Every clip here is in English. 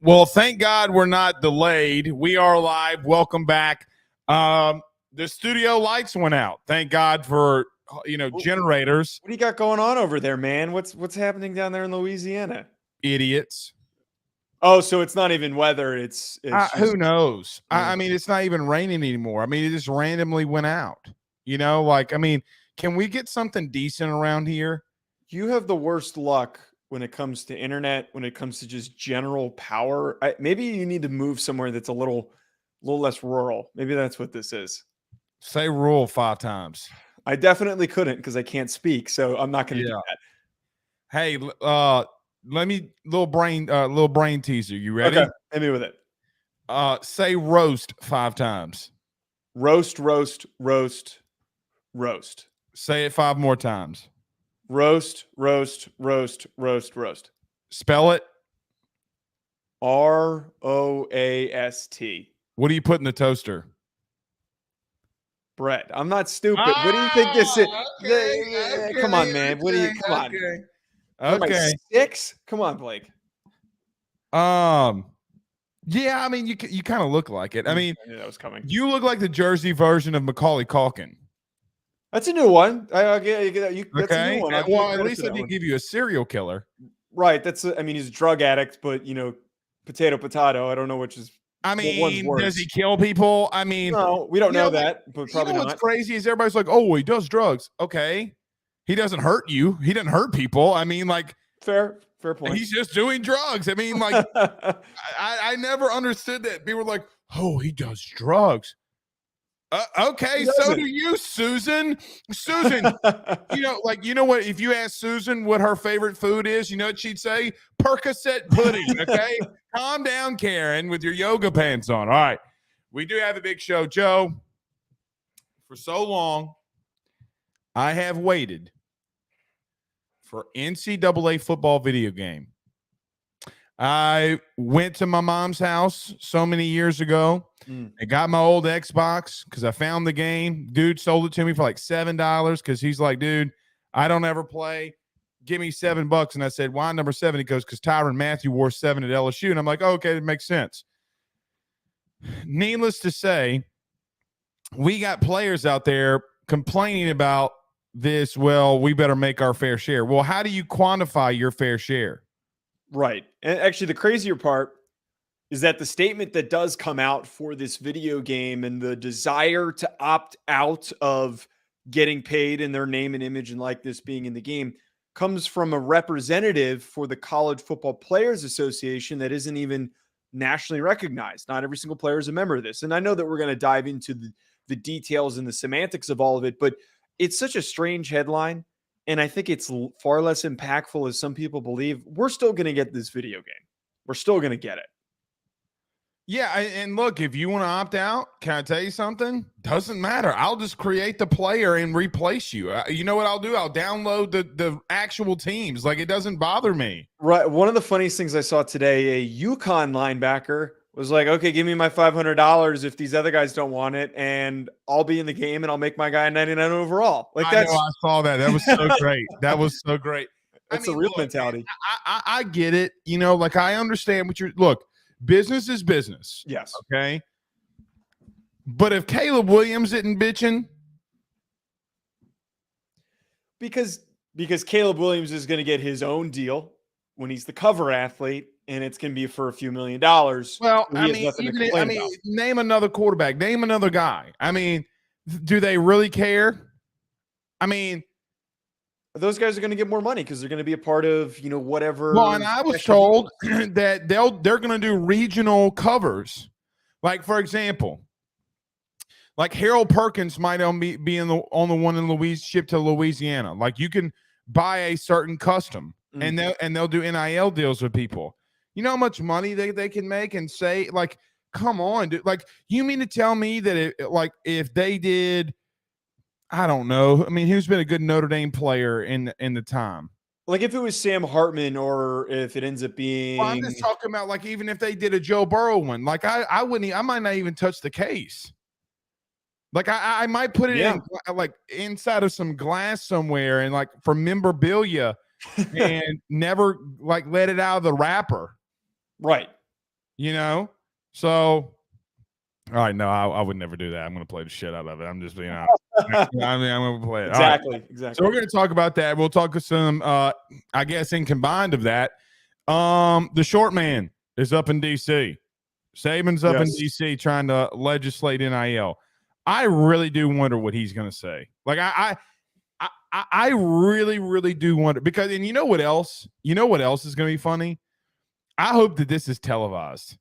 Well, thank God we're not delayed. We are live. Welcome back. The studio lights went out. Thank God for generators. What do you got going on over there, man? What's happening down there in Louisiana? Idiots. Oh, so it's not even weather. It's just, who knows? I mean, it's not even raining anymore. I mean, it just randomly went out. Can we get something decent around here? You have the worst luck when it comes to internet, when it comes to just general power. Maybe you need to move somewhere that's a little less rural. Maybe that's what this is. Say rural 5 times. I definitely couldn't because I can't speak, so I'm not going to do that. Hey, let me little brain teaser. You ready? Okay, hit me with it. Say roast 5 times. Roast, roast, roast, roast. Say it 5 more times. Roast, roast, roast, roast, roast. Spell it. ROAST. What do you put in the toaster? Bread. I'm not stupid. What do you think this is? Okay, come on, man. What do you? Come on. Okay. 6? Come on, Blake. Yeah. I mean, you kind of look like it. I mean, I knew that was coming. You look like the Jersey version of Macaulay Culkin. That's a new one. That's a new one. Well, at least I didn't give you a serial killer. Right. He's a drug addict, but potato. I don't know which is. I mean, does he kill people? I mean, no, we don't know that, but probably not. What's crazy is everybody's like, oh, he does drugs. Okay. He doesn't hurt you. He doesn't hurt people. I mean, like, fair point. He's just doing drugs. I mean, like, I never understood that. People were like, oh, he does drugs. Okay, so do you, Susan. Susan, you know what? If you ask Susan what her favorite food is, you know what she'd say? Percocet pudding. Okay, calm down, Karen, with your yoga pants on. All right, we do have a big show, Joe. For so long, I have waited for NCAA football video game. I went to my mom's house so many years ago. I got my old Xbox because I found the game. Dude sold it to me for like $7 because he's like, dude, I don't ever play. Give me $7. And I said, why number 7? He goes, because Tyrann Mathieu wore 7 at LSU. And I'm like, oh, okay, that makes sense. Needless to say, we got players out there complaining about this. Well, we better make our fair share. Well, how do you quantify your fair share? Right. And actually, the crazier part is that the statement that does come out for this video game and the desire to opt out of getting paid in their name and image and likeness being in the game comes from a representative for the College Football Players Association that isn't even nationally recognized. Not every single player is a member of this. And I know that we're going to dive into the details and the semantics of all of it, but it's such a strange headline. And I think it's far less impactful as some people believe. We're still going to get this video game. We're still going to get it. Yeah, and look, if you want to opt out, can I tell you something? Doesn't matter. I'll just create the player and replace you. You know what I'll do? I'll download the actual teams. Like, it doesn't bother me. Right. One of the funniest things I saw today, a UConn linebacker was like, okay, give me my $500 if these other guys don't want it, and I'll be in the game and I'll make my guy 99 overall. Like, I saw that. That was so great. That was so great. That's a real mentality. I get it. Like, I understand what look. Business is business. Yes. Okay. But if Caleb Williams isn't bitching, because Caleb Williams is going to get his own deal when he's the cover athlete, and it's going to be for a few $1 million. Well, name another quarterback, name another guy. I mean, do they really care? I mean, those guys are going to get more money because they're going to be a part of, whatever. Well, and I was told that they're going to do regional covers. Like, for example, like Harold Perkins might be on the one in shipped to Louisiana. Like, you can buy a certain custom, and they'll do NIL deals with people. You know how much money they can make and say, like, come on, dude. Like, you mean to tell me that if they did, I don't know. I mean, who's been a good Notre Dame player in the time? Like, if it was Sam Hartman, or if it ends up being. Well, I'm just talking about, like, even if they did a Joe Burrow one, like, I might not even touch the case. Like, I might put it in, like, inside of some glass somewhere and, like, for memorabilia and never, like, let it out of the wrapper. Right. You know, so all right. No, I would never do that. I'm going to play the shit out of it. I'm just being honest. I'm going to play it. Exactly. All right. Exactly. So we're going to talk about that. We'll talk some. I guess in combined of that, the short man is up in D.C. Saban's up in D.C. trying to legislate NIL. I really do wonder what he's going to say. Like I really, really do wonder because, and you know what else? You know what else is going to be funny? I hope that this is televised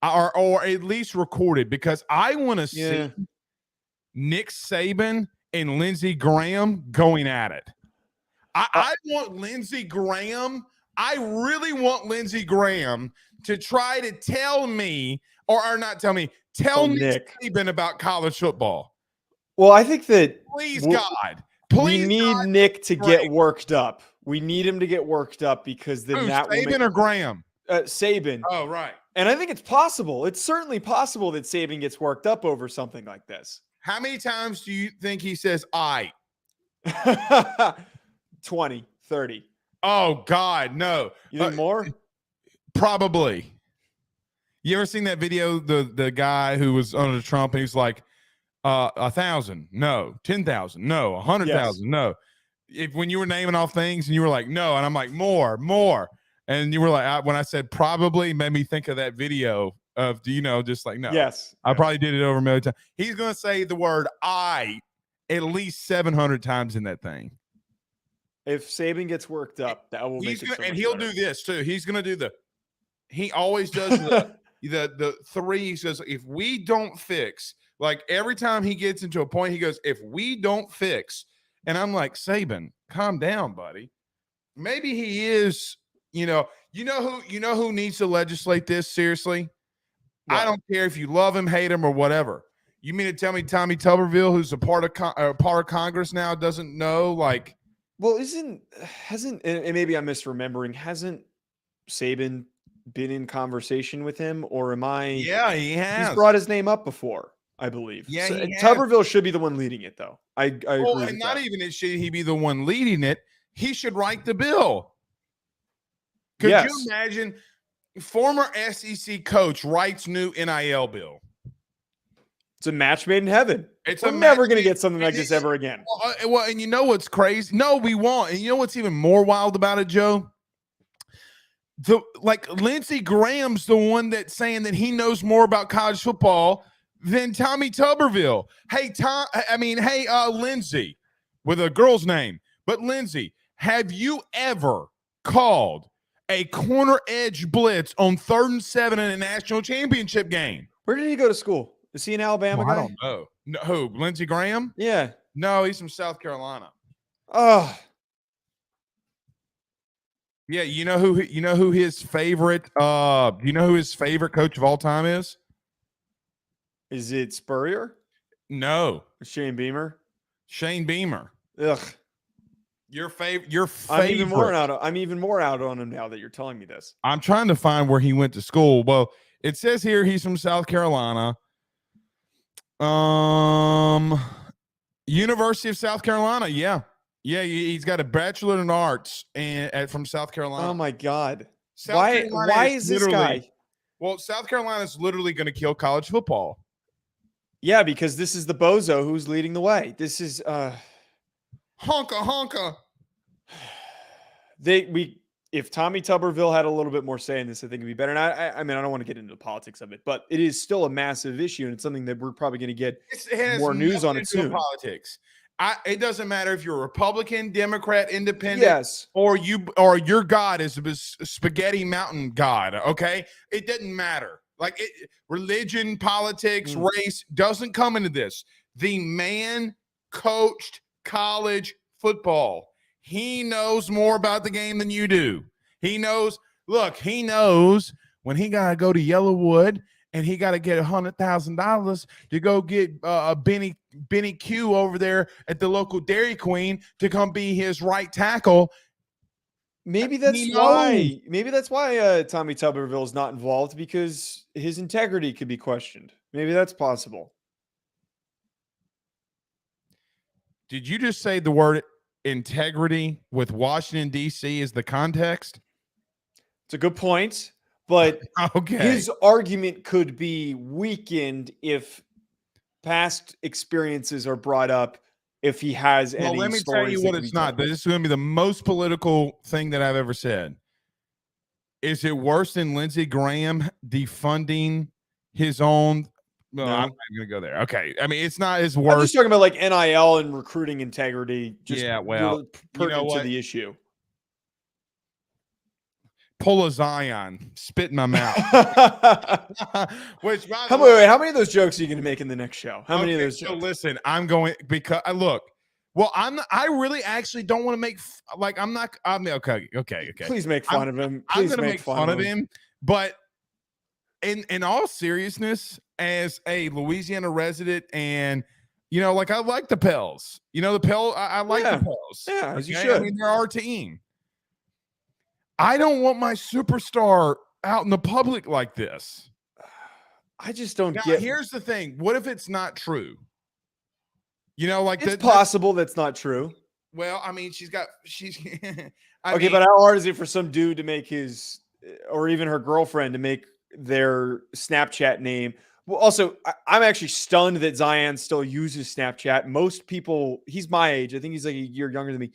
or at least recorded because I want to see Nick Saban and Lindsey Graham going at it. I want Lindsey Graham. I really want Lindsey Graham to try to tell me, or not tell me, tell Nick Saban about college football. Well, I think that please we need God, Nick to get worked up. We need him to get worked up because then that Saban will make, or Graham? Saban. Oh, right. And I think it's possible. It's certainly possible that Saban gets worked up over something like this. How many times do you think he says I? 20, 30. Oh, God, no. You think more? Probably. You ever seen that video, the guy who was under Trump, and he's like, 1,000, no. 10,000, no. 100,000, no. When you were naming off things and you were like, no, and I'm like, more. And you were like, when I said probably, made me think of that video of, just like, no. Yes. I probably did it over a million times. He's going to say the word I at least 700 times in that thing. If Saban gets worked up, that will make it so and he'll do this too. He's going to do he always does the three. He says, if we don't fix, like every time he gets into a point, he goes, if we don't fix, and I'm like, Saban, calm down, buddy. Maybe he is, you know who needs to legislate this seriously? What? I don't care if you love him, hate him, or whatever. You mean to tell me Tommy Tuberville, who's a part of Congress now, doesn't know? Like, well, hasn't and maybe I'm misremembering. Hasn't Saban been in conversation with him, or am I? Yeah, he has. He's brought his name up before, I believe. Yeah, so, Tuberville should be the one leading it, though. I agree with and not that. even should he be the one leading it. He should write the bill. Could you imagine? Former SEC coach writes new NIL bill. It's a match made in heaven. We're never going to get something like this ever again. Well, and you know what's crazy? No, we won't. And you know what's even more wild about it, Joe? Lindsey Graham's the one that's saying that he knows more about college football than Tommy Tuberville. Hey, Lindsey, with a girl's name. But Lindsey, have you ever called a corner edge blitz on 3rd and 7 in a national championship game? Where did he go to school? Is he an Alabama guy? I don't know. No, who? Lindsey Graham? Yeah. No, he's from South Carolina. Oh. Yeah, you know who his favorite coach of all time is? Is it Spurrier? No. Shane Beamer? Shane Beamer. Ugh. Your favorite. I'm even more out on him now that you're telling me this. I'm trying to find where he went to school. Well, it says here he's from South Carolina. University of South Carolina. Yeah. He's got a bachelor in arts from South Carolina. Oh my God. Why is this guy? Well, South Carolina is literally going to kill college football. Yeah, because this is the bozo who's leading the way. This is honka. If Tommy Tuberville had a little bit more say in this, I think it'd be better. And I mean, I don't want to get into the politics of it, but it is still a massive issue, and it's something that we're probably going to get more news on it soon. Politics. It doesn't matter if you're a Republican, Democrat, Independent, yes, or your God is a spaghetti mountain God. Okay, it doesn't matter. Religion, politics, race doesn't come into this. The man coached college football. He knows more about the game than you do. He knows when he got to go to Yellowwood and he got to get $100,000 to go get Benny Q over there at the local Dairy Queen to come be his right tackle. Maybe that's why Tommy Tuberville is not involved, because his integrity could be questioned. Maybe that's possible. Did you just say the word integrity with Washington, D.C. as the context? It's a good point, but Okay. his argument could be weakened if past experiences are brought up. If he has Well, any let me tell you stories what that could it's be not. told. This is going to be the most political thing that I've ever said. Is it worse than Lindsey Graham defunding his own? No, No. I'm not going to go there. Okay. I mean, it's not as I'm worse. just talking about like NIL and recruiting integrity. Just Yeah, well, really pertinent what? to the issue. Pull a Zion, spit in my mouth. Which, by the Wait, way, how many of those jokes are you going to make in the next show? How many of those jokes? So listen, I'm going because look. Well, I really actually don't want to make I'm not. I mean, okay. Please make fun of him. I'm Please going to make fun of him. But in all seriousness, as a Louisiana resident, and like I like the Pels. The Pels. I like the Pels. Yeah, as you should. I mean, they're our team. I don't want my superstar out in the public like this. I just don't now, get. Here's the thing. What if it's not true? It's possible that's not true. Well, I mean, she's. But how hard is it for some dude to make his, or even her girlfriend to make their Snapchat name? Well, also, I'm actually stunned that Zion still uses Snapchat. Most people, he's my age. I think he's like a year younger than me.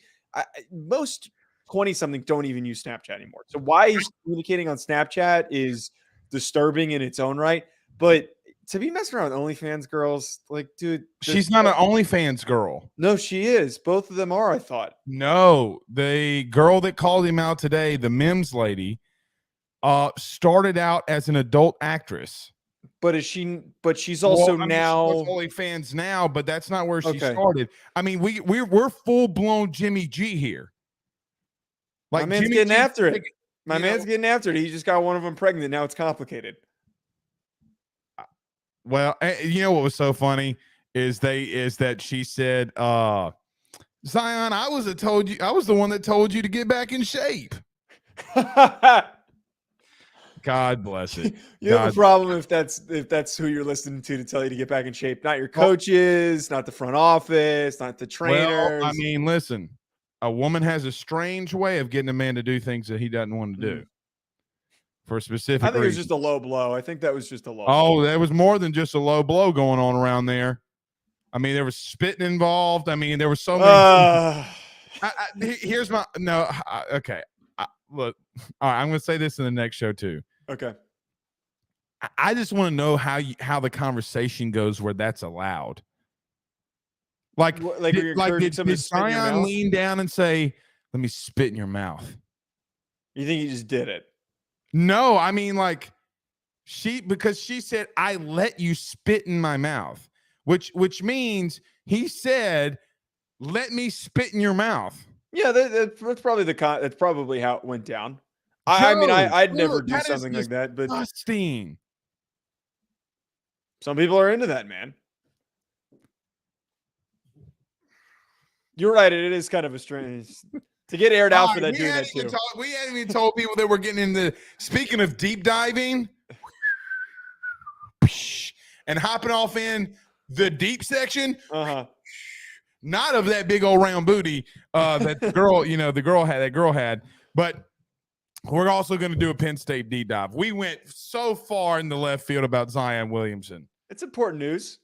Most 20-something don't even use Snapchat anymore. So why he's communicating on Snapchat is disturbing in its own right. But to be messing around with OnlyFans girls, like, dude. She's not an OnlyFans girl. No, she is. Both of them are, I thought. No, the girl that called him out today, the Mims lady, started out as an adult actress. But she's also now OnlyFans now, but that's not where she started. I mean, we're full blown Jimmy G here. Like my man's getting after it. My man's getting after it. He just got one of them pregnant. Now it's complicated. Well, what was so funny is that she said, Zion, I was the one that told you to get back in shape. God bless it. You have a problem if that's who you're listening to tell you to get back in shape. Not your coaches, not the front office, not the trainers. Well, I mean, listen, a woman has a strange way of getting a man to do things that he doesn't want to do. For a specific reason. I think it was just a low blow. I think that was just a low blow. Oh, there was more than just a low blow going on around there. I mean, there was spitting involved. I mean, there was so many. Here's my no. Okay, look. All right, I'm going to say this in the next show too. Okay. I just want to know how the conversation goes where that's allowed. Did Zion lean down and say, "Let me spit in your mouth"? You think he just did it? No, I mean because she said, "I let you spit in my mouth," which means he said, "Let me spit in your mouth." Yeah, that's probably how it went down. I mean, I'd never do something like that, but disgusting. Some people are into that, man. You're right. It is kind of a strange to get aired out for that doing that too. We hadn't even told people that we're getting into. Speaking of deep diving and hopping off in the deep section, not of that big old round booty that the girl had, but we're also going to do a Penn State deep dive. We went so far in the left field about Zion Williamson. It's important news.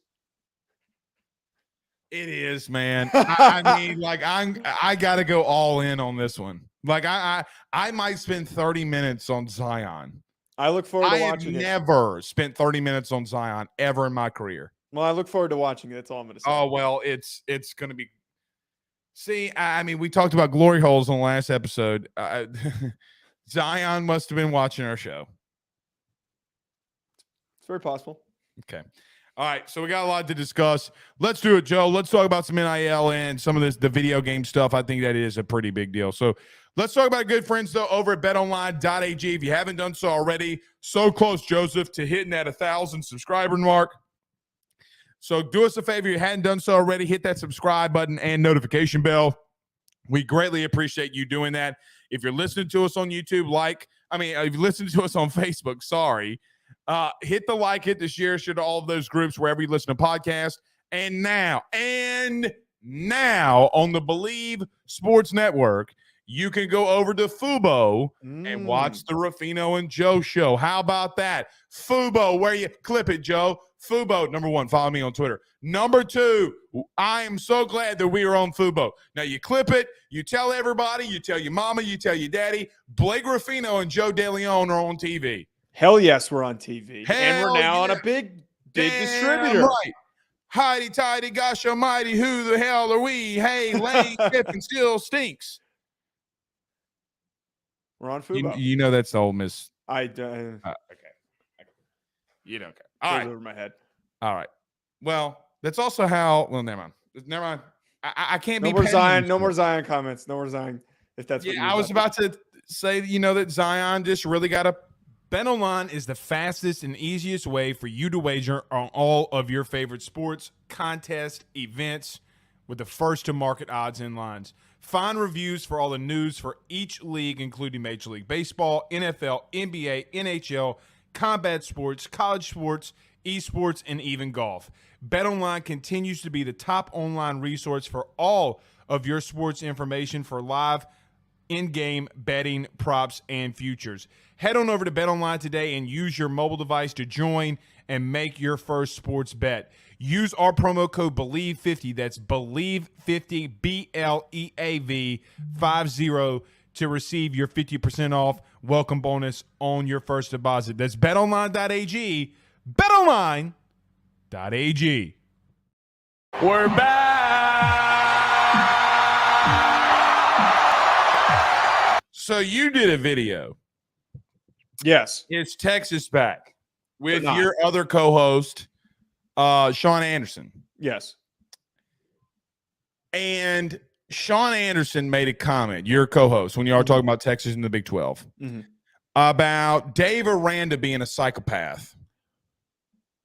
It is, man. I mean, I got to go all in on this one. I might spend 30 minutes on Zion. I look forward to watching it. I have never spent 30 minutes on Zion ever in my career. Well, I look forward to watching it. That's all I'm going to say. Oh, well, it's going to be. See, I mean, we talked about glory holes on the last episode. Zion must have been watching our show. It's very possible. Okay. All right, so we got a lot to discuss. Let's do it, Joe. Let's talk about some NIL and some of the video game stuff. I think that is a pretty big deal. So let's talk about good friends, though, over at betonline.ag. If you haven't done so already, so close, Joseph, to hitting that 1,000 subscriber mark. So do us a favor. If you hadn't done so already, hit that subscribe button and notification bell. We greatly appreciate you doing that. If you're listening to us on YouTube, if you're listening to us on Facebook, sorry. Hit the like, hit the share to all of those groups wherever you listen to podcasts. And now on the Believe Sports Network, you can go over to Fubo and watch the Ruffino and Joe show. How about that? Fubo, where you clip it, Joe. Fubo, number one, follow me on Twitter. Number two, I am so glad that we are on Fubo. Now you clip it, you tell everybody, you tell your mama, you tell your daddy, Blake Ruffino and Joe DeLeone are on TV. Hell yes, we're on TV. Hell and we're now on a big distributor. Right. Heidi tighty, gosh almighty, who the hell are we? Hey, Lane Kiffin still stinks. We're on Fubo. You know that's the Ole Miss. Okay. You don't care. All right. Over my head. All right. Well, that's also how. Well, never mind. Never mind. I can't be. No more Zion. No more Zion comments. No more Zion. If that's what I was about to say, that Zion just really got a. BetOnline is the fastest and easiest way for you to wager on all of your favorite sports, contests, events with the first-to-market odds and lines. Find reviews for all the news for each league, including Major League Baseball, NFL, NBA, NHL, combat sports, college sports, esports, and even golf. BetOnline continues to be the top online resource for all of your sports information for live in-game betting, props, and futures. Head on over to BetOnline today and use your mobile device to join and make your first sports bet. Use our promo code BELIEVE50, that's BELIEVE50, BLEAV 50, to receive your 50% off welcome bonus on your first deposit. That's betonline.ag, betonline.ag. We're back. So you did a video. Yes. It's Texas back with your other co-host, Sean Anderson. Yes. And Sean Anderson made a comment, your co-host, when you are talking about Texas and the Big 12, about Dave Aranda being a psychopath.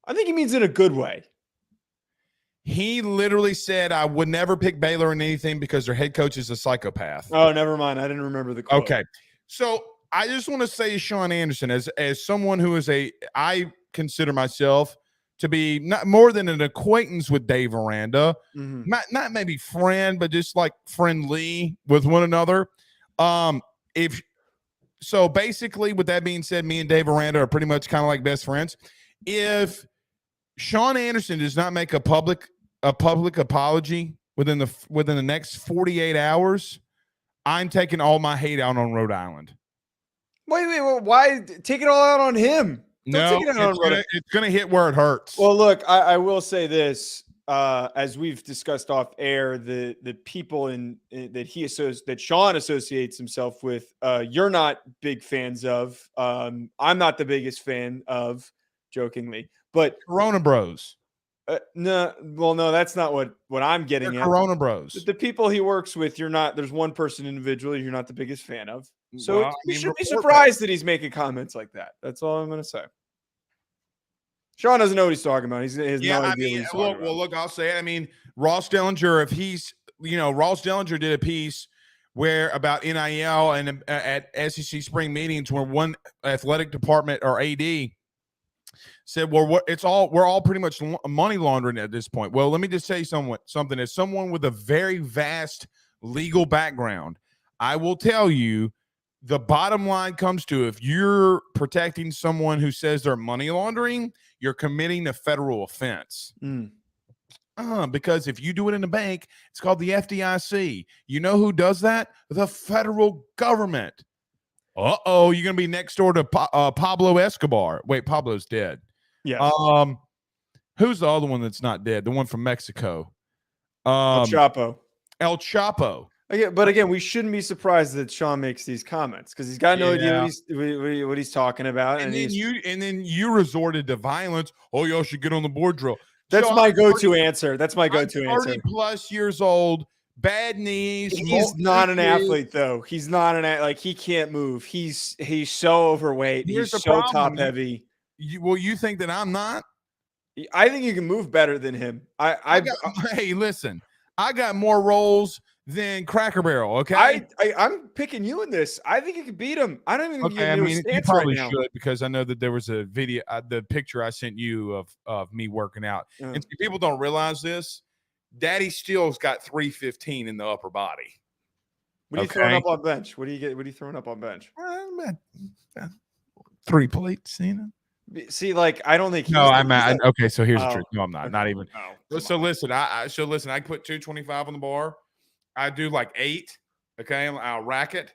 I think he means in a good way. He literally said, I would never pick Baylor in anything because their head coach is a psychopath. Oh, never mind. I didn't remember the quote. Okay. So I just want to say to Sean Anderson, as someone who is I consider myself to be not more than an acquaintance with Dave Aranda, not maybe friend, but just like friendly with one another. So basically, with that being said, me and Dave Aranda are pretty much kind of like best friends. If Sean Anderson does not make a public apology within the next 48 hours, I'm taking all my hate out on Rhode Island. Wait, why take it all out on him? It's going to hit where it hurts. Well, look, I will say this, as we've discussed off air, the people that Sean associates himself with, you're not big fans of. I'm not the biggest fan of, jokingly, but Corona Bros. No, that's not what I'm getting at. Corona Bros. The people he works with, you're not. There's one person individually you're not the biggest fan of. So you should be surprised that he's making comments like that. That's all I'm going to say. Sean doesn't know what he's talking about. He has no idea what he's talking about. Well, look, I'll say it. I mean, Ross Dellinger, Ross Dellinger did a piece about NIL and at SEC spring meetings where one athletic department or AD said, well, we're all pretty much money laundering at this point. Well, let me just say something. As someone with a very vast legal background, I will tell you the bottom line comes to, if you're protecting someone who says they're money laundering, you're committing a federal offense. Because if you do it in a bank, it's called the FDIC. You know who does that? The federal government. You're going to be next door to Pablo Escobar. Wait, Pablo's dead. Yeah. Who's the other one that's not dead? The one from Mexico. El Chapo. El Chapo. But again, we shouldn't be surprised that Sean makes these comments because he's got no idea what he's talking about. And then you resorted to violence. Oh, y'all should get on the board drill. That's my go-to answer. That's my go-to answer. 30+ years old, bad knees. He's not an athlete, though. He's not he can't move. He's so overweight. He's so top heavy. You think that I'm not? I think you can move better than him. Hey, listen, I got more rolls than Cracker Barrel. Okay, I'm picking you in this. I think you can beat him. I don't even. Okay, you probably should, because I know that there was a video, the picture I sent you of me working out, and people don't realize this. Daddy Steele's got 315 in the upper body. What are you throwing up on bench? What are you throwing up on bench? 3 plates, See, like, I don't think No, okay. So here's the truth. No, I'm not. Okay. Not even. Oh, So listen, I put 225 on the bar. I do like 8. Okay, I'll rack it,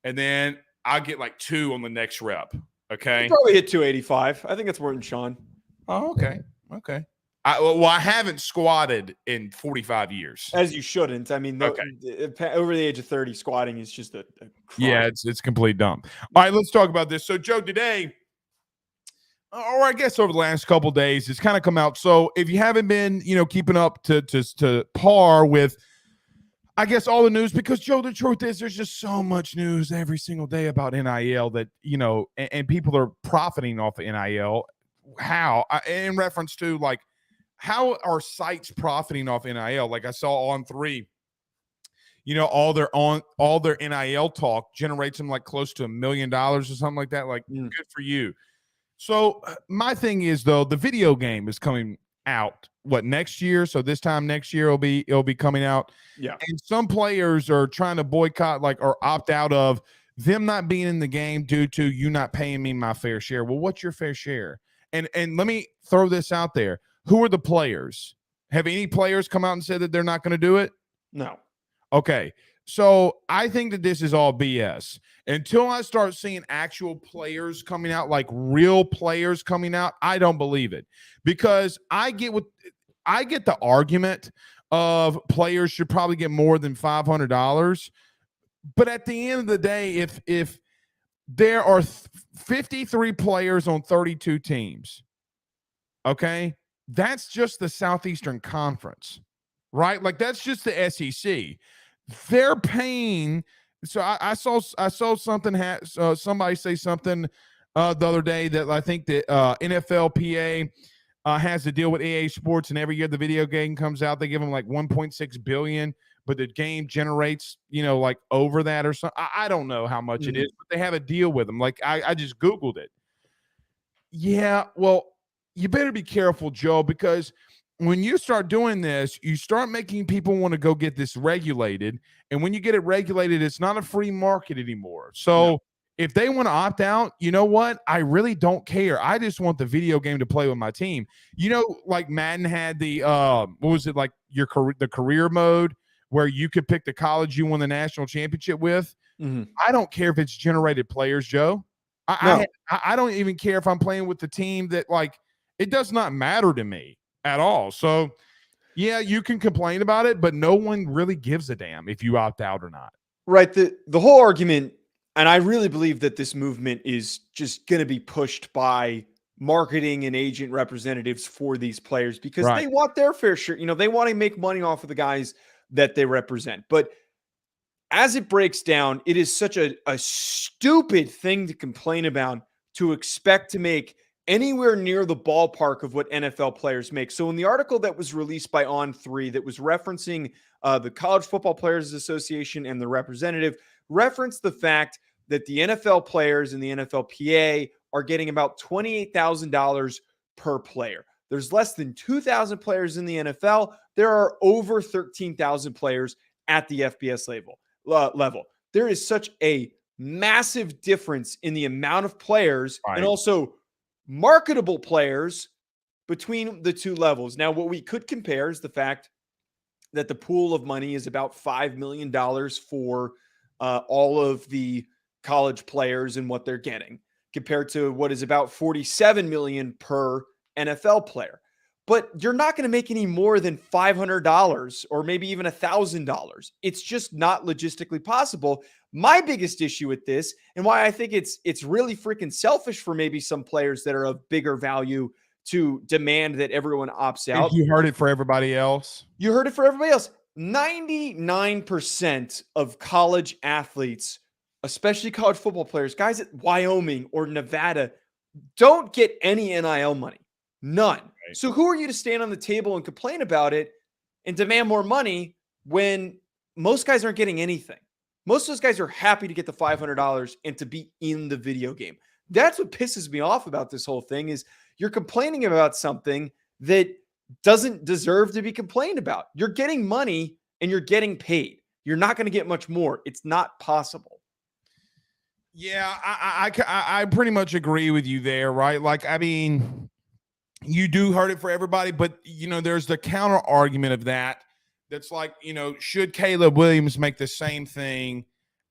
and then I'll get like 2 on the next rep. Okay, you probably hit 285. I think it's more than Sean. Oh, okay. I haven't squatted in 45 years. As you shouldn't. I mean, over the age of 30, squatting is just a crime. Yeah, it's complete dumb. All right, let's talk about this. So, Joe, today, or I guess over the last couple of days, it's kind of come out. So, if you haven't been, keeping up to par with, I guess, all the news, because Joe, the truth is, there's just so much news every single day about NIL that and people are profiting off of NIL. How, in reference to like, how are sites profiting off NIL? Like I saw on 3, all their NIL talk generates them like close to $1 million or something like that. Like, good for you. So my thing is, though, the video game is coming out next year. So this time next year it'll be coming out. Yeah. And some players are trying to boycott or opt out of them not being in the game due to you not paying me my fair share. Well, what's your fair share? And let me throw this out there. Who are the players? Have any players come out and said that they're not going to do it? No. Okay. So I think that this is all BS. Until I start seeing actual players coming out, like real players coming out, I don't believe it. Because I get the argument of players should probably get more than $500. But at the end of the day, if there are 53 players on 32 teams, okay, that's just the Southeastern Conference, right? Like that's just the SEC. They're paying. So I saw something. Somebody say something the other day that I think that NFLPA has to deal with EA Sports, and every year the video game comes out, they give them like $1.6 billion, but the game generates like over that or something. I don't know how much it is, but they have a deal with them. Like I just Googled it. Yeah, well, you better be careful, Joe, because when you start doing this, you start making people want to go get this regulated. And when you get it regulated, it's not a free market anymore. So if they want to opt out, you know what? I really don't care. I just want the video game to play with my team. Like Madden had the what was it, like the career mode where you could pick the college you won the national championship with. I don't care if it's generated players, Joe. I don't even care if I'm playing with the team that, like, it does not matter to me at all. So, yeah, you can complain about it, but no one really gives a damn if you opt out or not. Right. The whole argument, and I really believe that this movement is just going to be pushed by marketing and agent representatives for these players because they want their fair share. They want to make money off of the guys that they represent. But as it breaks down, it is such a stupid thing to complain about, to expect to make anywhere near the ballpark of what NFL players make. So in the article that was released by On3 that was referencing the College Football Players Association and the representative referenced the fact that the NFL players and the NFLPA are getting about $28,000 per player. There's less than 2,000 players in the NFL. There are over 13,000 players at the FBS level. There is such a massive difference in the amount of players and also marketable players between the two levels. Now, what we could compare is the fact that the pool of money is about $5 million for all of the college players and what they're getting, compared to what is about $47 million per NFL player. But you're not going to make any more than $500 or maybe even $1,000. It's just not logistically possible. My biggest issue with this, and why I think it's really freaking selfish for maybe some players that are of bigger value to demand that everyone opts out. You heard it for everybody else. You heard it for everybody else. 99% of college athletes, especially college football players, guys at Wyoming or Nevada, don't get any NIL money. None. Right. So who are you to stand on the table and complain about it and demand more money when most guys aren't getting anything? Most of those guys are happy to get the $500 and to be in the video game. That's what pisses me off about this whole thing is you're complaining about something that doesn't deserve to be complained about. You're getting money and you're getting paid. You're not going to get much more. It's not possible. Yeah, I pretty much agree with you there, right? Like, I mean, you do hurt it for everybody, but there's the counter argument of that. That's like, should Caleb Williams make the same thing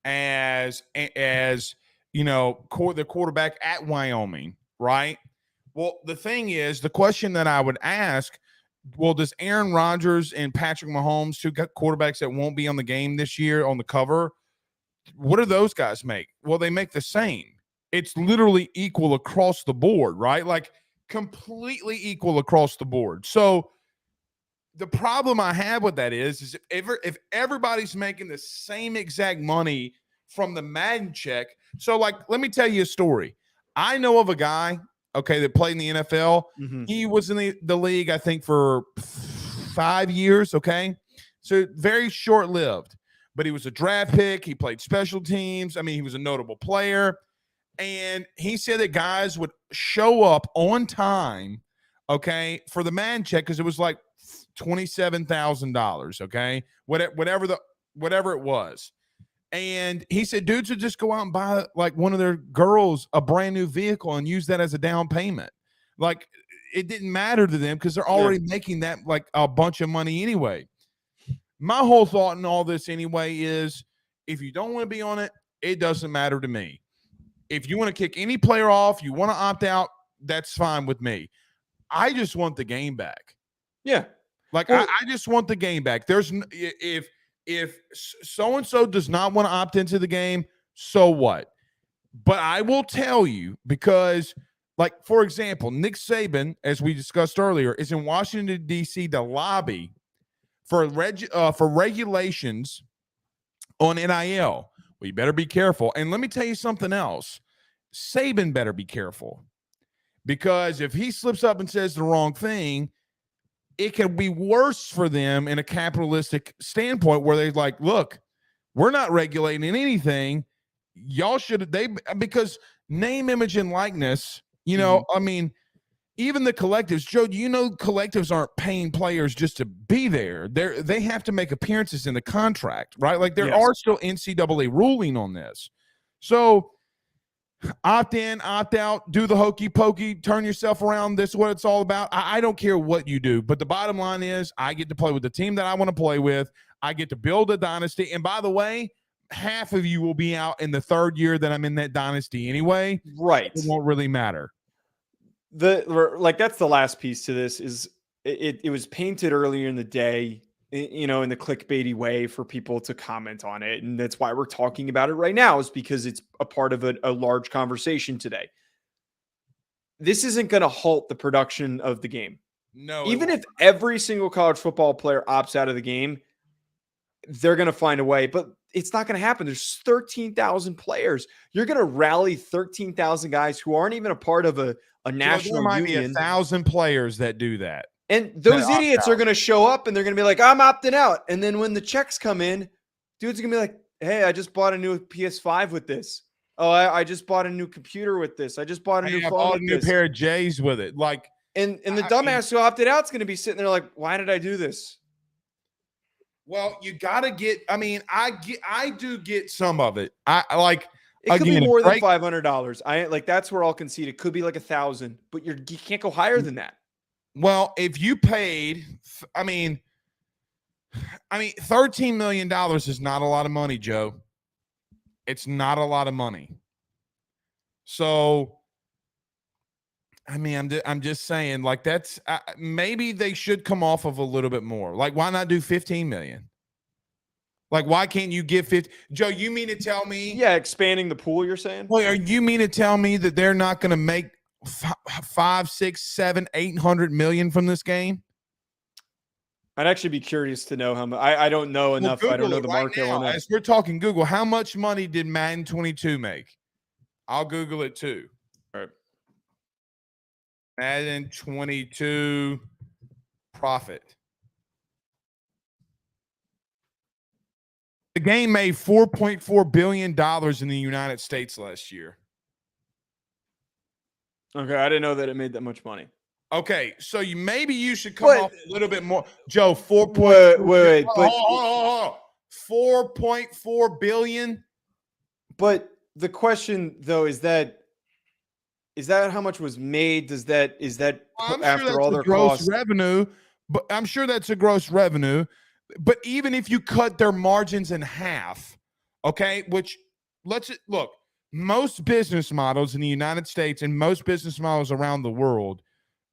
as the quarterback at Wyoming, right? Well, the thing is, the question that I would ask, well, does Aaron Rodgers and Patrick Mahomes, two quarterbacks that won't be on the game this year on the cover, what do those guys make? Well, they make the same. It's literally equal across the board, right? Like completely equal across the board. So the problem I have with that is if everybody's making the same exact money from the Madden check. So like, let me tell you a story. I know of a guy, okay, that played in the NFL. Mm-hmm. He was in the league, I think, for 5 years, okay? So very short-lived. But he was a draft pick. He played special teams. I mean, he was a notable player. And he said that guys would show up on time, okay, for the man check because it was like $27,000, okay, whatever it was. And he said dudes would just go out and buy like one of their girls a brand new vehicle and use that as a down payment. Like it didn't matter to them because they're already making that like a bunch of money anyway. My whole thought in all this anyway is if you don't want to be on it, it doesn't matter to me. If you want to kick any player off, you want to opt out, that's fine with me. I just want the game back. Yeah. Like I just want the game back. There's if so-and-so does not want to opt into the game, so what? But I will tell you because like, for example, Nick Saban, as we discussed earlier, is in Washington, D.C. to lobby for regulations on NIL. Well, you better be careful. And let me tell you something else. Saban better be careful because if he slips up and says the wrong thing, it can be worse for them in a capitalistic standpoint where they're like, look, we're not regulating anything. Y'all should because name, image, and likeness, I mean, even the collectives, Joe, collectives aren't paying players just to be there. They have to make appearances in the contract, right? Like there are still NCAA ruling on this. So opt in, opt out, do the hokey pokey, turn yourself around. This is what it's all about. I don't care what you do, but the bottom line is I get to play with the team that I want to play with. I get to build a dynasty. And by the way, half of you will be out in the third year that I'm in that dynasty anyway. Right. It won't really matter. That's the last piece to this is it was painted earlier in the day, in the clickbaity way for people to comment on it. And that's why we're talking about it right now is because it's a part of a large conversation today. This isn't going to halt the production of the game. No, even if every single college football player opts out of the game, they're going to find a way, but it's not going to happen. There's 13,000 players. You're going to rally 13,000 guys who aren't even a part of a national there might union. be 1,000 players that do that. And those idiots are going to show up and they're going to be like, I'm opting out. And then when the checks come in, dudes are going to be like, hey, I just bought a new PS5 with this. Oh, I just bought a new computer with this. I just bought a new phone. I bought a new pair of J's with it. Like, and the dumbass who opted out is going to be sitting there like, why did I do this? Well, you got to get, I do get some of it. It could be more than $500. That's where I'll concede. It could be like 1,000, but you can't go higher than that. Well, if you paid, $13 million is not a lot of money, Joe. It's not a lot of money. So, I'm just saying, like, that's maybe they should come off of a little bit more. Like, why not do 15 million? Like, why can't you give 50? Joe, you mean to tell me? Yeah, expanding the pool, you're saying? Well, are you mean to tell me that they're not going to make 5, 6, 7, 800 million from this game? I'd actually be curious to know how much. I don't know enough. I don't know the market on that. As we're talking Google, how much money did Madden 22 make? I'll Google it too. All right. Madden 22 profit. The game made $4.4 billion in the United States last year. Okay, I didn't know that it made that much money. Okay, so maybe you should come off a little bit more. Joe, 4. Wait, but $4.4 billion. But the question though is that how much was made? Is that I'm sure after that's all a their gross costs? revenue, but I'm sure that's a gross revenue. But even if you cut their margins in half, okay, which let's look, most business models in the United States and most business models around the world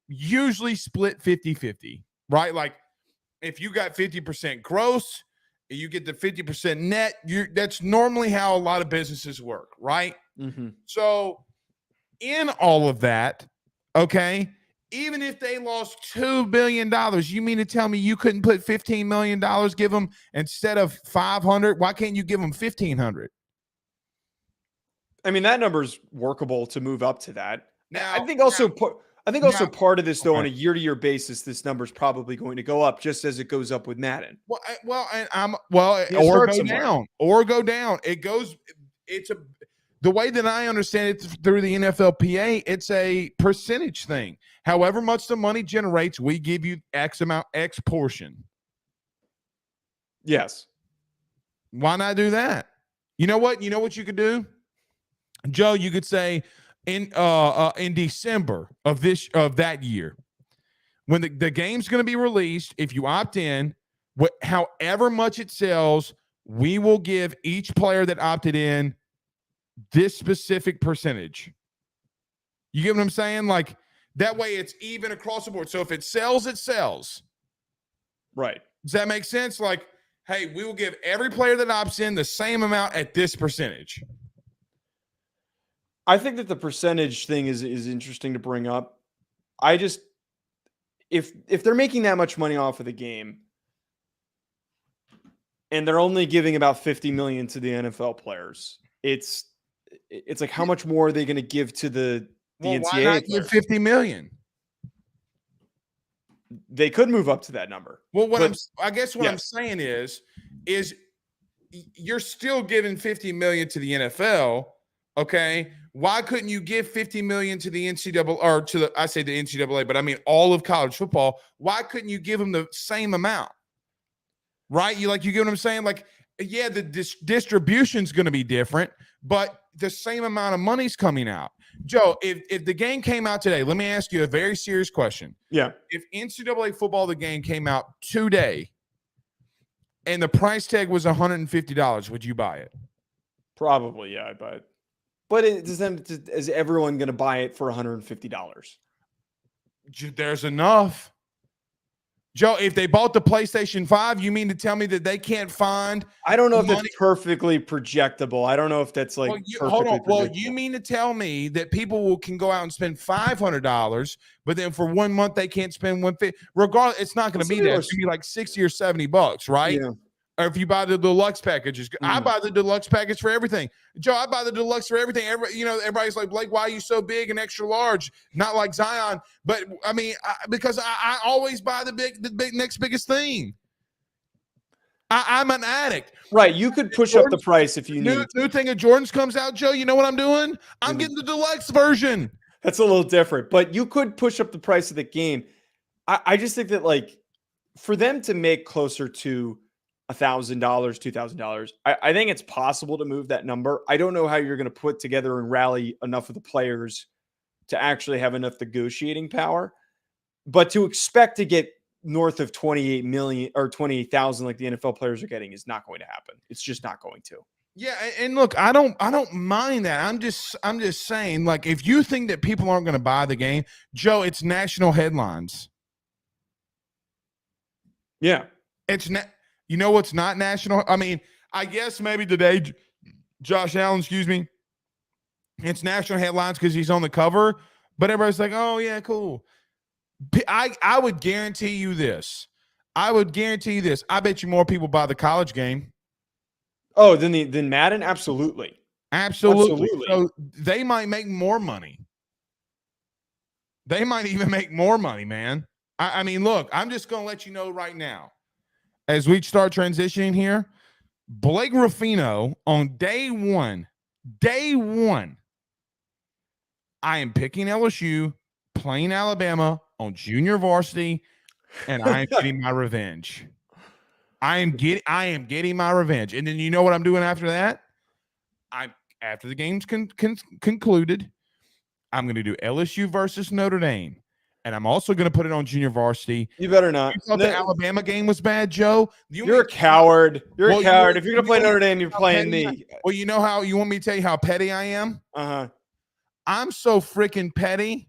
usually split 50-50, right? Like if you got 50% gross, you get the 50% net. That's normally how a lot of businesses work, right? Mm-hmm. So in all of that, okay, even if they lost $2 billion, you mean to tell me you couldn't put $15 million, give them instead of 500? Why can't you give them 1,500? I mean, that number's workable to move up to that. I Now, think also part of this though, on a okay. year-to-year basis, this number's probably going to go up just as it goes up with Madden. Or go down, or go down. The way that I understand it through the NFLPA, it's a percentage thing. However much the money generates, we give you X portion. Yes. Why not do that? You know what? You know what you could do, Joe. You could say in December of that year, when the game's going to be released, if you opt in, however much it sells, we will give each player that opted in this specific percentage. You get what I'm saying? Like that way it's even across the board. So if it sells, it sells. Right. Does that make sense? Like, hey, we will give every player that opts in the same amount at this percentage. I think that the percentage thing is interesting to bring up. I just if they're making that much money off of the game and they're only giving about 50 million to the NFL players, it's like how much more are they going to give to the NCAA why not players? give 50 million? They could move up to that number. Well, I guess what I'm saying is you're still giving 50 million to the NFL, okay? Why couldn't you give 50 million to the NCAA or I say the NCAA, but I mean all of college football? Why couldn't you give them the same amount? Right? You get what I'm saying? Like, yeah, the distribution's going to be different, but the same amount of money's coming out. Joe, if the game came out today, let me ask you a very serious question. Yeah. If NCAA football, the game came out today and the price tag was $150, would you buy it? Probably, yeah, I'd buy it. But is everyone going to buy it for $150? There's enough. Joe, if they bought the PlayStation 5, you mean to tell me that they can't find? I don't know if that's perfectly projectable. I don't know if that's like hold on. Well, you mean to tell me that people can go out and spend $500, but then for 1 month they can't spend $150? Regardless, it's not going to be that. It's going to be like $60 or $70, right? Yeah. Or if you buy the deluxe packages, I buy the deluxe package for everything. Joe, I buy the deluxe for everything. Everybody's like, Blake, why are you so big and extra large? Not like Zion, but I mean, because I always buy the next biggest thing. I'm an addict. Right. You could push up the price if you need. New thing of Jordan's comes out, Joe. You know what I'm doing? I'm getting the deluxe version. That's a little different, but you could push up the price of the game. I just think that like for them to make closer to $1,000, $2,000, I think it's possible to move that number. I don't know how you're going to put together and rally enough of the players to actually have enough negotiating power, but to expect to get north of 28 million or 28,000 like the NFL players are getting is not going to happen. It's just not going to. Yeah, and look, I don't mind that. I'm just saying, like, if you think that people aren't going to buy the game, Joe, it's national headlines. Yeah, it's not. You know what's not national? I mean, I guess maybe today, Josh Allen, it's national headlines because he's on the cover, but everybody's like, oh, yeah, cool. I would guarantee you this. I bet you more people buy the college game. Oh, than Madden? Absolutely. So they might make more money. They might even make more money, man. I mean, look, I'm just going to let you know right now. As we start transitioning here, Blake Ruffino on day one, I am picking LSU, playing Alabama on junior varsity, and I am getting my revenge. I am getting my revenge. And then you know what I'm doing after that? After the game's concluded, I'm going to do LSU versus Notre Dame. And I'm also going to put it on junior varsity. You better not. You thought the Alabama game was bad, Joe? You're a coward. You're a coward. If you're going to play Notre Dame, you're playing me. Well, you know how you want me to tell you how petty I am? Uh-huh. I'm so freaking petty.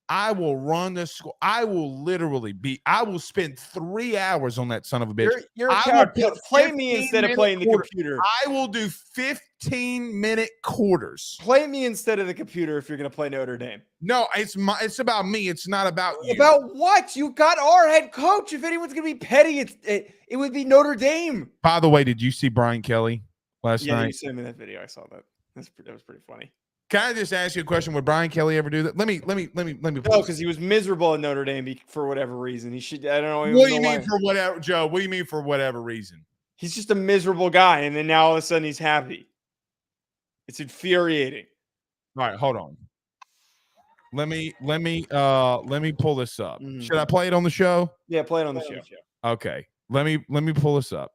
I will run the school. I will spend 3 hours on that son of a bitch. You're a coward. Play me instead of playing the computer. I will do 15-minute quarters. Play me instead of the computer if you're going to play Notre Dame. No, it's about me. It's not about you. About what? You got our head coach. If anyone's going to be petty, it would be Notre Dame. By the way, did you see Brian Kelly last night? Yeah, you sent me that video. I saw that. That was pretty funny. Can I just ask you a question? Would Brian Kelly ever do that? Let me. No, because he was miserable at Notre Dame for whatever reason. He should. I don't know. What do you mean for whatever, Joe? What do you mean for whatever reason? He's just a miserable guy, and then now all of a sudden he's happy. It's infuriating. All right, hold on. Let me pull this up. Mm-hmm. Should I play it on the show? Yeah, play it on the show. Okay. Let me pull this up.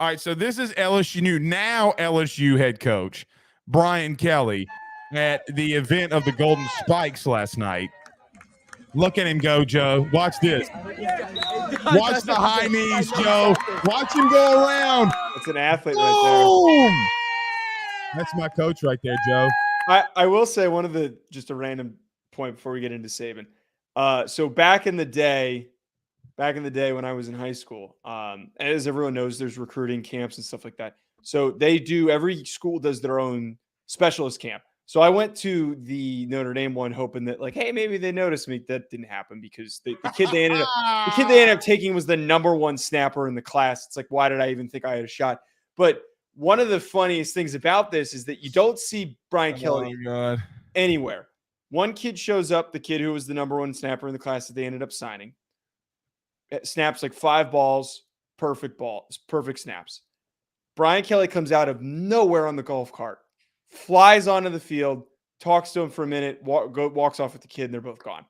All right, so this is LSU head coach Brian Kelly at the event of the Golden Spikes last night. Look at him go, Joe. Watch this. Watch the high knees, Joe. Watch him go around. It's an athlete right there. That's my coach right there, Joe. I will say just a random point before we get into Saban. So back in the day when I was in high school, as everyone knows, there's recruiting camps and stuff like that. So every school does their own specialist camp. So I went to the Notre Dame one hoping that hey, maybe they noticed me. That didn't happen because the kid they ended up taking was the #1 snapper in the class. It's why did I even think I had a shot? But one of the funniest things about this is that you don't see Brian Kelly anywhere. One kid shows up, the kid who was the #1 snapper in the class that they ended up signing. It snaps 5 balls, perfect snaps. Brian Kelly comes out of nowhere on the golf cart, flies onto the field, talks to him for a minute, walks off with the kid, and they're both gone.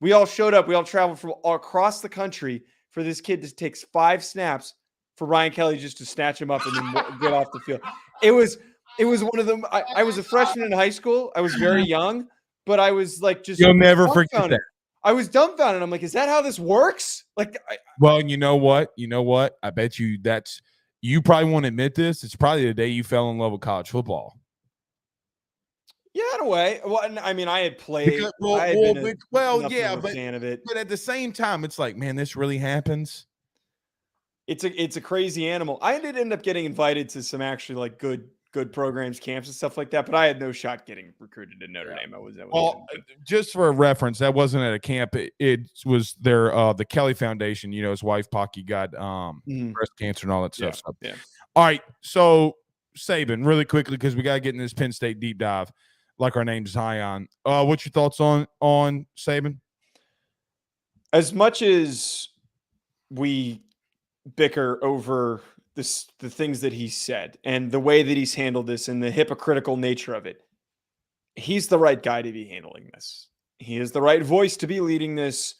We all showed up. We all traveled from all across the country for this kid to take 5 snaps for Brian Kelly just to snatch him up and then get off the field. It was one of them. I was a freshman in high school. I was very young, but I was just. You'll never forget that. I was dumbfounded. I'm is that how this works? Well, you know what? I bet you you probably won't admit this. It's probably the day you fell in love with college football. Yeah, in a way. Well, I mean, I had played. I had been a fan of it. But at the same time, it's man, this really happens. It's a crazy animal. I did end up getting invited to some actually good programs, camps, and stuff like that. But I had no shot getting recruited to Notre Dame. Just for a reference, that wasn't at a camp. It was their the Kelly Foundation. His wife Pocky got breast cancer and all that stuff. Yeah. All right, so Saban, really quickly because we got to get in this Penn State deep dive, like our name's high on. What's your thoughts on Saban? As much as we bicker over the things that he said and the way that he's handled this and the hypocritical nature of it, he's the right guy to be handling this. He is the right voice to be leading this.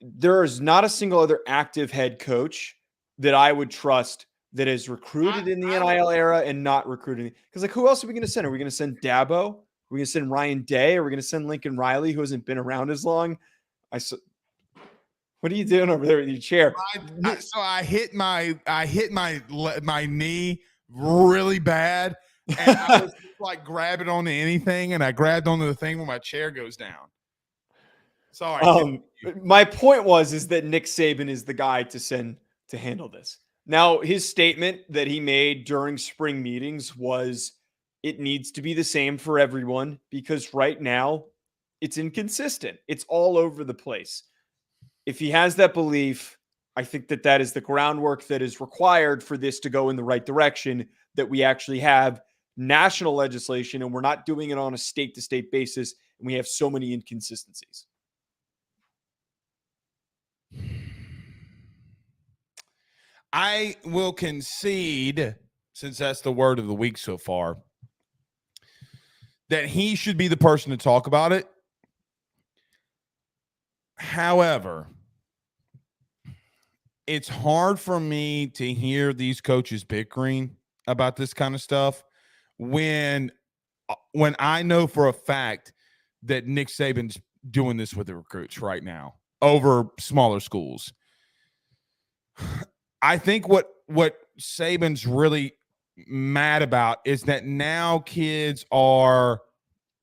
There is not a single other active head coach that I would trust that is recruited in the NIL era and not recruiting. Because who else are we going to send? Are we going to send Dabo? Are we going to send Ryan Day? Are we going to send Lincoln Riley, who hasn't been around as long? What are you doing over there with your chair? So I hit my knee really bad, and I was grabbing onto anything, and I grabbed onto the thing where my chair goes down. Sorry. My point is that Nick Saban is the guy to handle this. Now, his statement that he made during spring meetings was it needs to be the same for everyone because right now it's inconsistent. It's all over the place. If he has that belief, I think that is the groundwork that is required for this to go in the right direction, that we actually have national legislation and we're not doing it on a state-to-state basis, and we have so many inconsistencies. I will concede, since that's the word of the week so far, that he should be the person to talk about it. However, it's hard for me to hear these coaches bickering about this kind of stuff when I know for a fact that Nick Saban's doing this with the recruits right now over smaller schools. I think what Saban's really mad about is that now kids are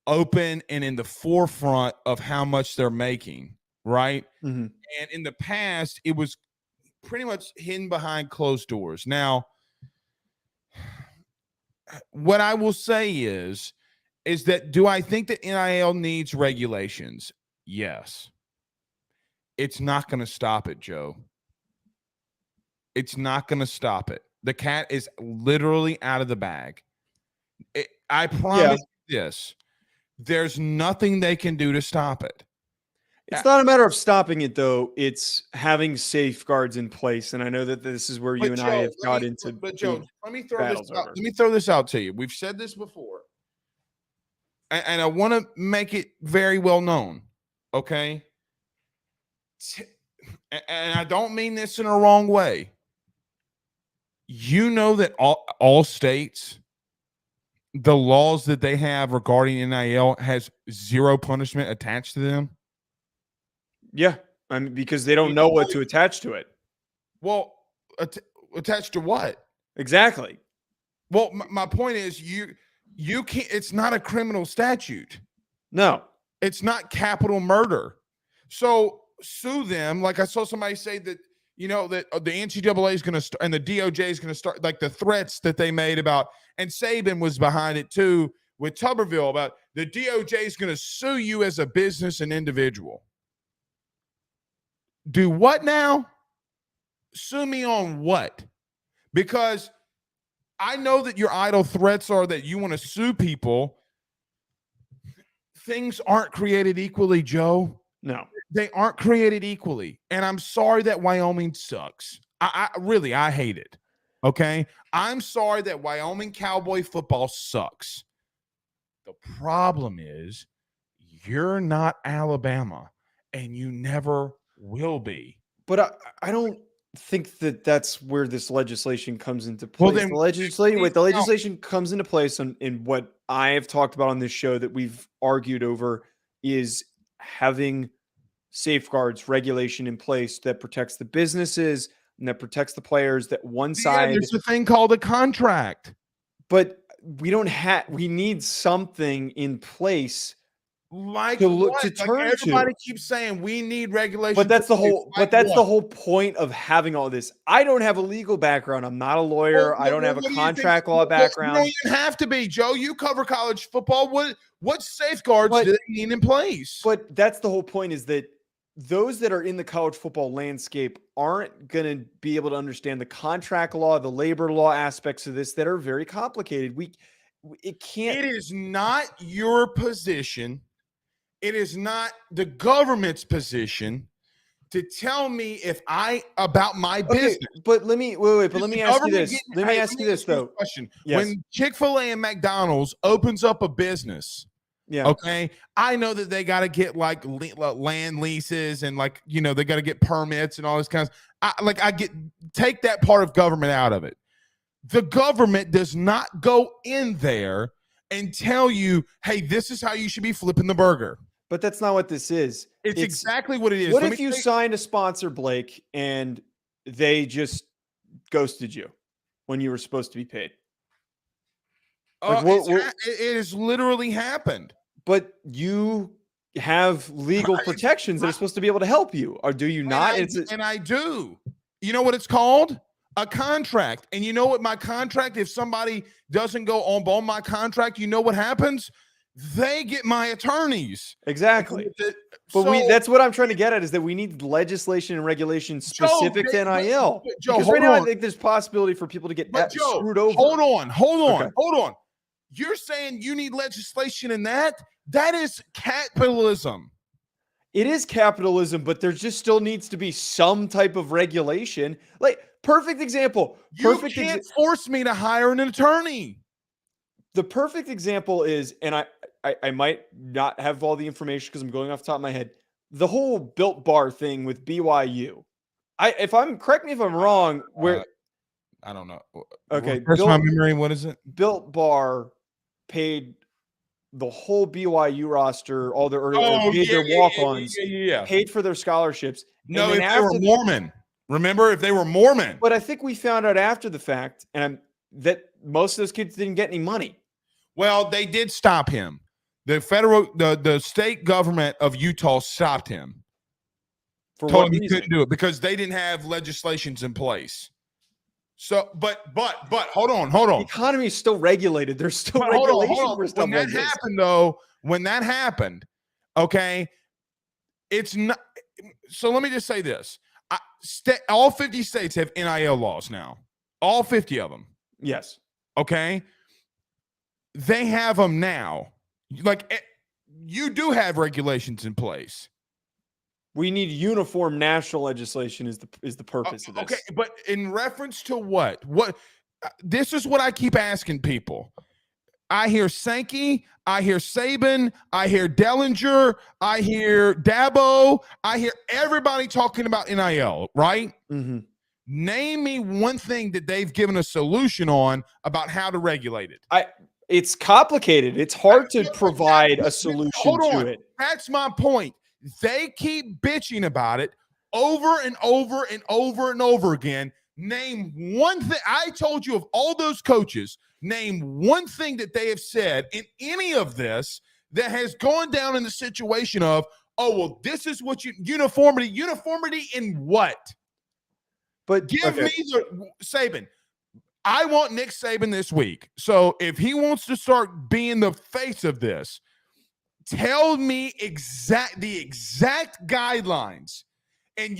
open and in the forefront of how much they're making, right? Mm-hmm. And in the past, it was pretty much hidden behind closed doors. Now, what I will say is that do I think that NIL needs regulations? Yes. It's not going to stop it, Joe. It's not going to stop it. The cat is literally out of the bag. I promise you this. There's nothing they can do to stop it. It's not a matter of stopping it, though. It's having safeguards in place. And I know that this is where you and I have got into. But Joe, let me throw this out. Let me throw this out to you. We've said this before. And I want to make it very well known. Okay. And I don't mean this in a wrong way. You know that all states, the laws that they have regarding NIL has zero punishment attached to them. Yeah, I mean, because they don't know what to attach to it. Well, attached to what? Exactly. Well, my point is you can't. It's not a criminal statute. No, it's not capital murder. So sue them. Like I saw somebody say that that the NCAA is going to start and the DOJ is going to start, like the threats that they made about, and Saban was behind it too with Tuberville, about the DOJ is going to sue you as a business and individual. Do what now? Sue me on what? Because I know that your idle threats are that you want to sue people. Things aren't created equally, Joe. No. They aren't created equally. And I'm sorry that Wyoming sucks. I really hate it. Okay? I'm sorry that Wyoming Cowboy football sucks. The problem is you're not Alabama, and you never will be. But I don't think that that's where this legislation comes into place. Well, then, the legislation comes into place in what I have talked about on this show that we've argued over is having safeguards, regulation in place that protects the businesses and that protects the players. That one side, there's a thing called a contract, but we need something in place. Like to turn everybody keeps saying we need regulation, but that's the whole point of having all this. I don't have a legal background. I'm not a lawyer. I don't have a contract law background. You don't even have to be, Joe. You cover college football. What safeguards do they need in place? But that's the whole point, is that those that are in the college football landscape aren't going to be able to understand the contract law, the labor law aspects of this that are very complicated. It is not your position. It is not the government's position to tell me about my business. But let me ask you this. Let me ask you this though. Question. Yes. When Chick-fil-A and McDonald's opens up a business, okay, I know that they got to get like land leases and they got to get permits and all this kind of. Take that part of government out of it. The government does not go in there and tell you, hey, this is how you should be flipping the burger. But that's not what this is. It's exactly what it is. What if you signed a sponsor, Blake, and they just ghosted you when you were supposed to be paid? It has literally happened. But you have legal protections that are supposed to be able to help you, or do you not? And I do. You know what it's called? A contract. And you know what my contract, if somebody doesn't go on my contract, you know what happens? They get my attorneys. Exactly. But that's what I'm trying to get at, is that we need legislation and regulation specific to NIL. Because right now I think there's possibility for people to get screwed over. Hold on. You're saying you need legislation in that? That is capitalism. It is capitalism, but there just still needs to be some type of regulation. Like, perfect example. You can't force me to hire an attorney. The perfect example is, and I might not have all the information because I'm going off the top of my head, the whole Built Bar thing with BYU. Correct me if I'm wrong, where I don't know. okay, Refresh my memory. What is it? Built Bar paid the whole BYU roster, all their walk-ons, paid for their scholarships. No, if they were Mormon. Remember, if they were Mormon. But I think we found out after the fact, that most of those kids didn't get any money. Well, they did stop him. The state government of Utah stopped him. Told him he couldn't do it because they didn't have legislations in place. So, but hold on. The economy is still regulated. There's still regulation for stuff like this. When that happened, okay, it's not. So let me just say this: all 50 states have NIL laws now. All 50 of them. Yes. Okay. They have them now. Like, you do have regulations in place. We need uniform national legislation is the purpose of this. Okay, but in reference to what? This is what I keep asking people. I hear Sankey, I hear Saban, I hear Dellinger, I hear Dabo, I hear everybody talking about NIL, right? Mm-hmm. Name me one thing that they've given a solution on about how to regulate it. It's complicated. It's hard to provide a solution to it. That's my point. They keep bitching about it over and over and over and over again. Name one thing. I told you of all those coaches, name one thing that they have said in any of this that has gone down in the situation of, oh, well, this is what uniformity. Uniformity in what? But give me Saban. I want Nick Saban this week. So if he wants to start being the face of this, tell me the exact guidelines. And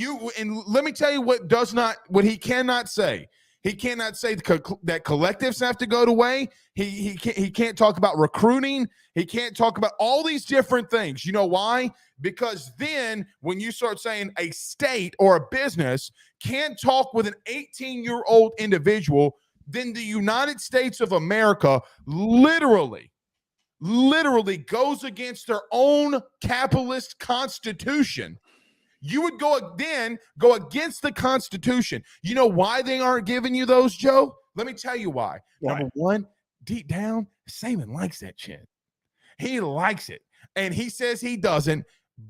let me tell you what he cannot say. He cannot say that collectives have to go away. He can't talk about recruiting. He can't talk about all these different things. You know why? Because then when you start saying a state or a business can't talk with an 18-year-old individual, then the United States of America literally goes against their own capitalist constitution. You would go against the Constitution. You know why they aren't giving you those, Joe? Let me tell you why. Number one, deep down, Saban likes that shit. He likes it. And he says he doesn't.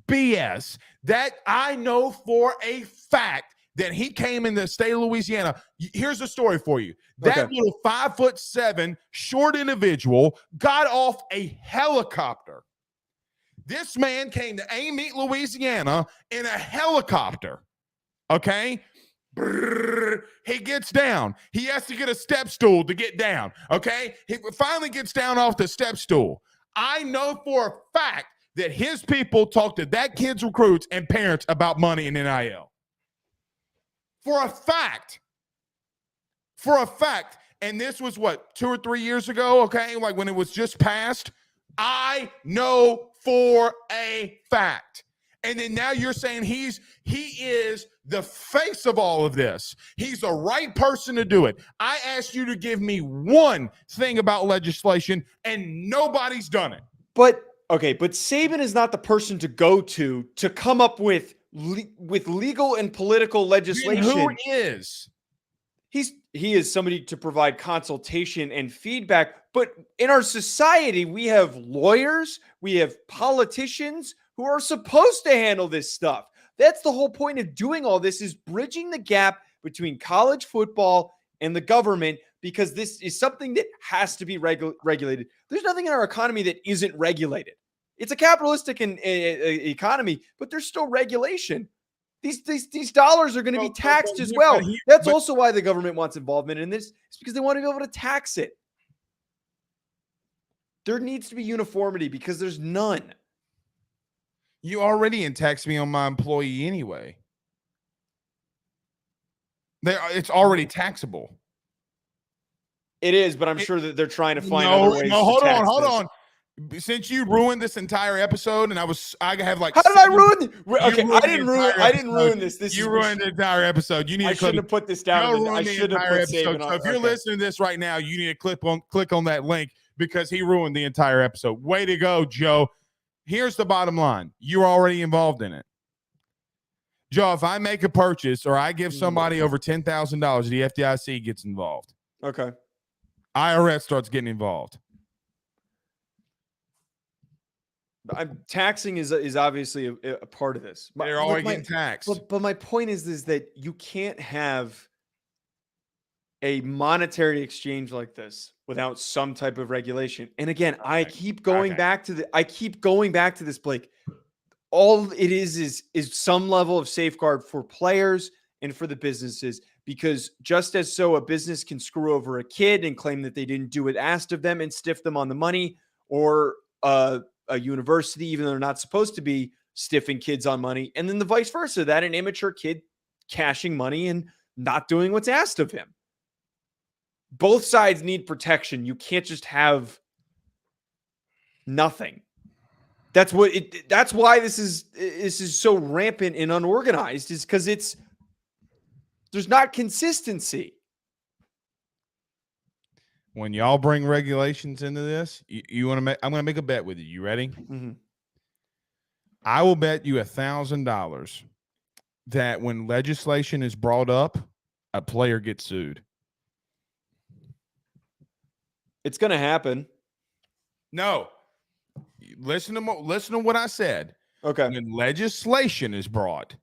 BS. That I know for a fact that he came in the state of Louisiana. Here's the story for you. That little 5'7" short individual got off a helicopter. This man came to Amite, Louisiana in a helicopter. Okay? Brrr, he gets down. He has to get a step stool to get down. Okay? He finally gets down off the step stool. I know for a fact that his people talk to that kid's recruits and parents about money in NIL. For a fact. And this was 2 or 3 years ago, okay? Like when it was just passed. I know for a fact. And then now you're saying he is the face of all of this. He's the right person to do it. I asked you to give me one thing about legislation, and nobody's done it. But Saban is not the person to go to come up with legal and political legislation. Then who is? He is somebody to provide consultation and feedback. But in our society, we have lawyers, we have politicians who are supposed to handle this stuff. That's the whole point of doing all this, is bridging the gap between college football and the government, because this is something that has to be regulated. There's nothing in our economy that isn't regulated. It's a capitalistic economy, but there's still regulation. These dollars are going to be taxed as well. That's also why the government wants involvement in this. It's because they want to be able to tax it. There needs to be uniformity because there's none. You already tax me on my employee anyway. It's already taxable. It is, but I'm sure that they're trying to find other ways. No, hold on. Since you ruined this entire episode, and I have like, how did I ruin? Okay, I didn't ruin this. You ruined the entire episode. You need. I shouldn't have put this down. I should have put Saban on. So if you're listening to this right now, you need to click on that link because he ruined the entire episode. Way to go, Joe. Here's the bottom line: you're already involved in it. Joe, if I make a purchase or I give somebody over $10,000, the FDIC gets involved. Okay. IRS starts getting involved. Taxing is obviously a part of this. They're always getting taxed. But my point is that you can't have a monetary exchange like this without some type of regulation. And again, I keep going back to this, Blake. All it is some level of safeguard for players and for the businesses, because just as so a business can screw over a kid and claim that they didn't do what asked of them and stiff them on the money, or a university, even though they're not supposed to be stiffing kids on money, and then the vice versa, that an immature kid cashing money and not doing what's asked of him. Both sides need protection. You can't just have nothing. That's why this is so rampant and unorganized, is because there's not consistency. When y'all bring regulations into this, you want to make, I'm going to make a bet with you. You ready? Mm-hmm. I will bet you $1,000 that when legislation is brought up, a player gets sued. It's going to happen. No. Listen to what I said. Okay. When legislation is brought,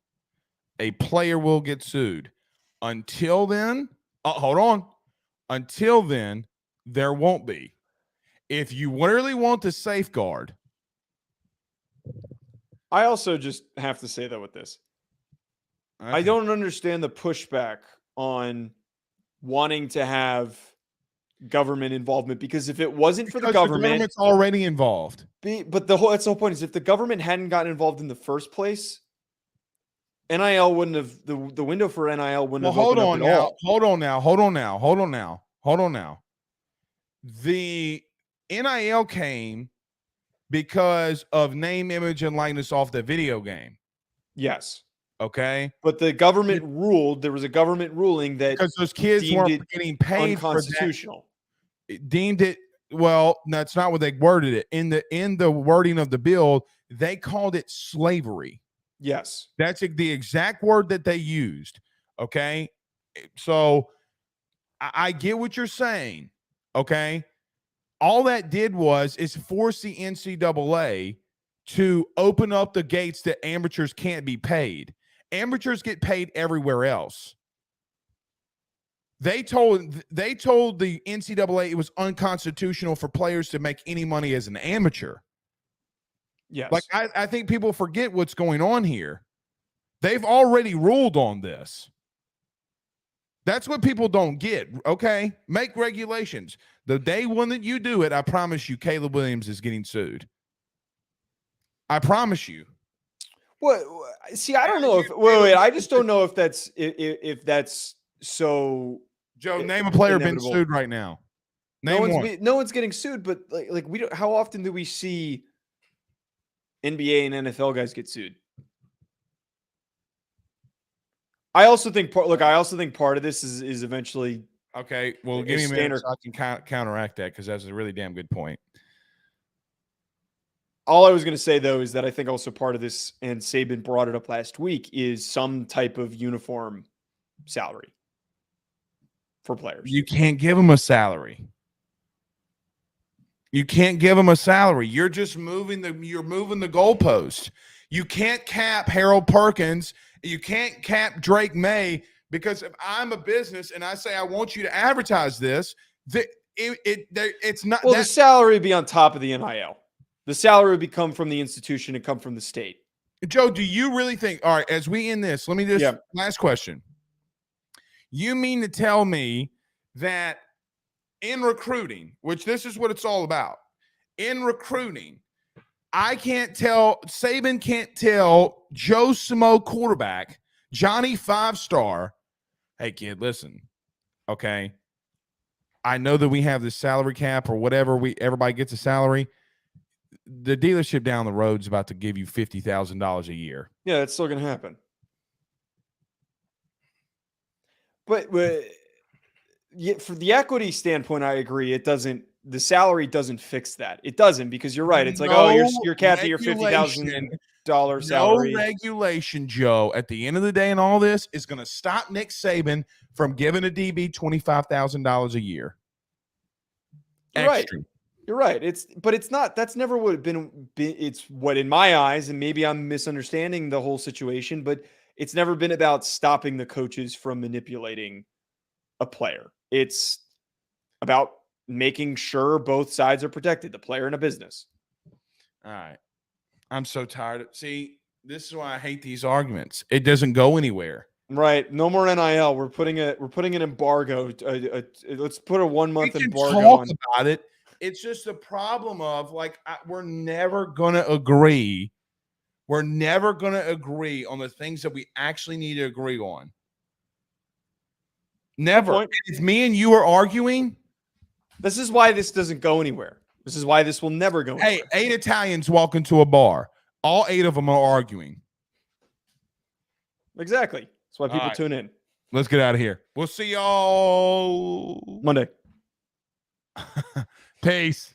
a player will get sued. Until then, hold on. Until then, there won't be. If you really want the safeguard. I also just have to say that with this. Okay. I don't understand the pushback on wanting to have government involvement, because if it wasn't for the government's already involved. But that's the whole point, is if the government hadn't gotten involved in the first place, NIL wouldn't have, the window for NIL wouldn't have opened up at all. Hold on now. The NIL came because of name, image, and likeness off the video game. Yes. Okay. But the government ruled, there was a government ruling that because those kids weren't getting paid unconstitutional. Deemed it, well, that's not what they worded it. In the wording of the bill, they called it slavery. Yes. That's the exact word that they used. Okay. So I get what you're saying. Okay. All that did is force the NCAA to open up the gates that amateurs can't be paid. Amateurs get paid everywhere else. They told the NCAA it was unconstitutional for players to make any money as an amateur. Yes. Like, I think people forget what's going on here. They've already ruled on this. That's what people don't get, okay? Make regulations. The day one that you do it, I promise you, Caleb Williams is getting sued. I promise you. What? See, I don't know if. Wait. I just don't know if that's so. Joe, name a player been sued right now. No one's getting sued, but like we don't. How often do we see NBA and NFL guys get sued? I also think part of this is eventually. Okay, well, give me a minute so I can counteract that, because that's a really damn good point. All I was going to say, though, is that I think also part of this, and Saban brought it up last week, is some type of uniform salary for players. You can't give them a salary. You can't give them a salary. You're just moving the goalpost. You can't cap Harold Perkins. You can't cap Drake May, because if I'm a business and I say I want you to advertise this, it's not. Well, the salary would be on top of the NIL. The salary would come from the institution and come from the state. Joe, do you really think? All right, as we end this, let me just last question. You mean to tell me that in recruiting, which this is what it's all about, in recruiting, Saban can't tell Joe Smo quarterback, Johnny 5-star, hey kid, listen, okay, I know that we have this salary cap or whatever, everybody gets a salary. The dealership down the road is about to give you $50,000 a year. Yeah, it's still going to happen. But for the equity standpoint, I agree. It doesn't. The salary doesn't fix that. It doesn't, because you're right. It's like, oh, you're capped at your $50,000. salary. No regulation, Joe, at the end of the day in all this is going to stop Nick Saban from giving a DB $25,000 a year. You're Extra. right. You're right. It's not. That's never what been. It's what in my eyes, and maybe I'm misunderstanding the whole situation, but it's never been about stopping the coaches from manipulating a player. It's about making sure both sides are protected, the player and a business. All right. I'm so tired. See, this is why I hate these arguments. It doesn't go anywhere. Right. No more NIL. We're putting an embargo. Let's put a 1 month We can embargo talk on. about it. It's just the problem of we're never going to agree. We're never going to agree on the things that we actually need to agree on. Never. If me and you are arguing. This is why this doesn't go anywhere. This is why this will never go anywhere. Hey, 8 Italians walk into a bar. All 8 of them are arguing. Exactly. That's why people tune in. Let's get out of here. We'll see y'all Monday. Peace.